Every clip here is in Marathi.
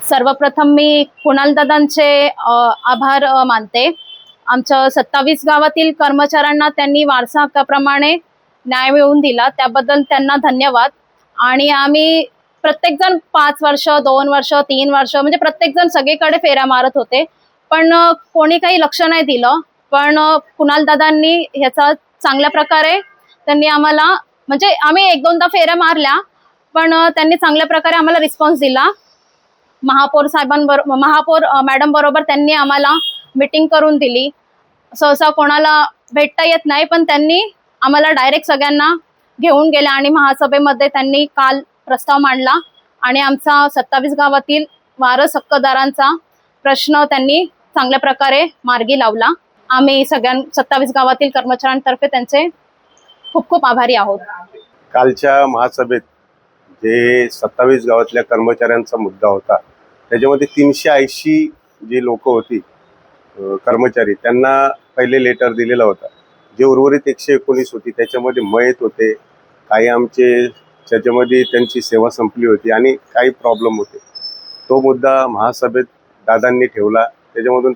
सर्वप्रथम मी कुणाल दादांचे आभार मानते। आमच्या 27 गावातील कर्मचाऱ्यांना त्यांनी वारसा हक्काप्रमाणे न्याय मिळवून दिला, त्याबद्दल त्यांना धन्यवाद। आणि आम्ही प्रत्येकजण 5 वर्ष 2 वर्ष 3 वर्ष म्हणजे प्रत्येकजण सगळीकडे फेऱ्या मारत होते, पण कोणी काही लक्ष नाही दिलं। पण कुणाल दादांनी ह्याचा चांगल्या प्रकारे त्यांनी आम्हाला म्हणजे आम्ही 1-2दा फेऱ्या मारल्या, पण त्यांनी चांगल्या प्रकारे आम्हाला रिस्पॉन्स दिला। महापौर मॅडम बरोबर त्यांनी आम्हाला मीटिंग करून दिली। सहसा कोणाला भेटता येत नाही, पण त्यांनी आम्हाला डायरेक्ट सगळ्यांना घेऊन गेले आणि महासभेमध्ये त्यांनी काल प्रस्ताव मांडला आणि आमचा 27 गावातील वारस हक्कदारांचा प्रश्न त्यांनी चांगल्या प्रकारे मार्गी लावला। आम्ही 27 गावातील कर्मचाऱ्यांतर्फे त्यांचे खूप खूप आभारी आहोत। कालच्या महासभेत जे 27 गावातल्या कर्मचाऱ्यांचा मुद्दा होता, त्याच्यामध्ये 380 जी लोक होती कर्मचारी, त्यांना पहिले लेटर दिलेला होता। जे उर्वरित 119 होती त्याच्यामध्ये मयत होते, काही आमचे त्याच्यामध्ये त्यांची सेवा संपली होती आणि काही प्रॉब्लेम होते। तो मुद्दा महासभेत दादांनी ठेवला, त्याच्यामधून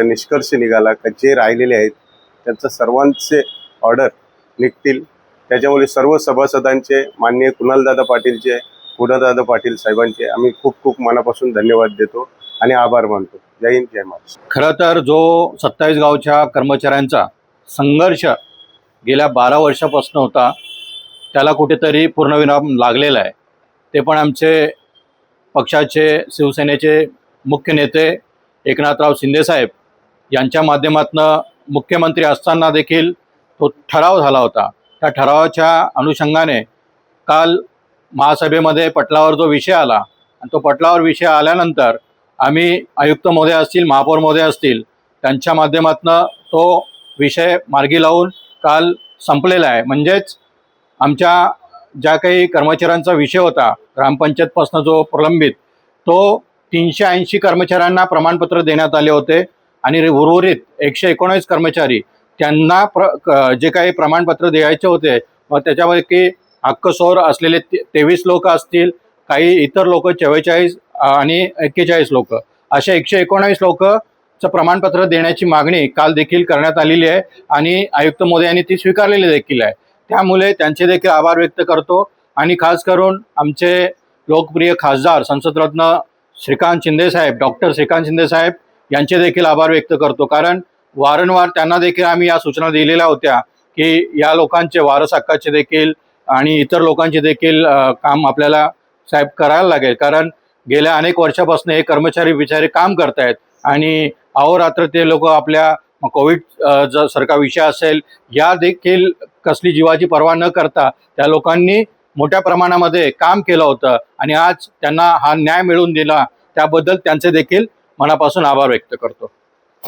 निष्कर्ष निघाला की जे राहिलेले आहेत त्यांचं सर्वांचे ऑर्डर निघतील। त्याच्यामुळे सर्व सभासदांचे, माननीय कुणालदादा पाटीलचे, दादा पाटील साहेबांचे आम्ही खूप खूप मनापासून धन्यवाद देतो आणि आभार मानतो। जय हिंद, जय महाराष्ट्र। खरं तर जो 27 गावच्या कर्मचाऱ्यांचा संघर्ष गेल्या 12 वर्षापासून होता, त्याला कुठेतरी पूर्णविराम लागलेला आहे। ते पण आमचे पक्षाचे, शिवसेनेचे मुख्य नेते एकनाथराव शिंदे साहेब यांच्या माध्यमातून मुख्यमंत्री असताना देखील तो ठराव झाला होता। त्या ठरावाच्या अनुषंगाने काल महासभेमध्ये पटलावर जो विषय आला आणि तो पटलावर विषय आल्यानंतर आम्ही आयुक्त महोदय असतील, महापौर महोदय असतील, त्यांच्या माध्यमातून तो विषय मार्गी लावून काल संपलेला आहे। म्हणजेच आमच्या ज्या काही कर्मचाऱ्यांचा विषय होता ग्रामपंचायतपासून जो प्रलंबित, तो 380 कर्मचाऱ्यांना प्रमाणपत्र देण्यात आले होते आणि उर्वरित 119 कर्मचारी त्यांना जे काही प्रमाणपत्र द्यायचे होते, मग त्याच्यापैकी हक्कसोर असलेले 23 लोक असतील, काही इतर लोक 44 आणि 41 लोक, अशा 119 लोकचं प्रमाणपत्र देण्याची मागणी काल देखील करण्यात आलेली आहे आणि आयुक्त महोदयांनी ती स्वीकारलेली देखील आहे। त्यामुळे त्यांचे देखील आभार व्यक्त करतो आणि खास करून आमचे लोकप्रिय खासदार संसदरत्न श्रीकांत शिंदे साहेब, डॉक्टर श्रीकांत शिंदे साहेब यांचे देखील आभार व्यक्त करतो। कारण वारंवार त्यांना देखील आम्ही या सूचना दिलेल्या होत्या की या लोकांचे वारस हक्काचे देखील आणि इतर लोकांचे देखील काम आपल्याला साहेब करायला लागेल। कारण गेल्या अनेक वर्षापासून हे कर्मचारी बिचारे काम करत आहेत आणि अहोरात्र ते लोक आपल्या कोविड सारखा विषय असेल, या देखील कसली जीवाची पर्वा न करता त्या लोकांनी मोठ्या प्रमाणामध्ये काम केलं होतं आणि आज त्यांना हा न्याय मिळवून दिला, त्याबद्दल त्यांचे देखील मनापासून आभार व्यक्त करतो।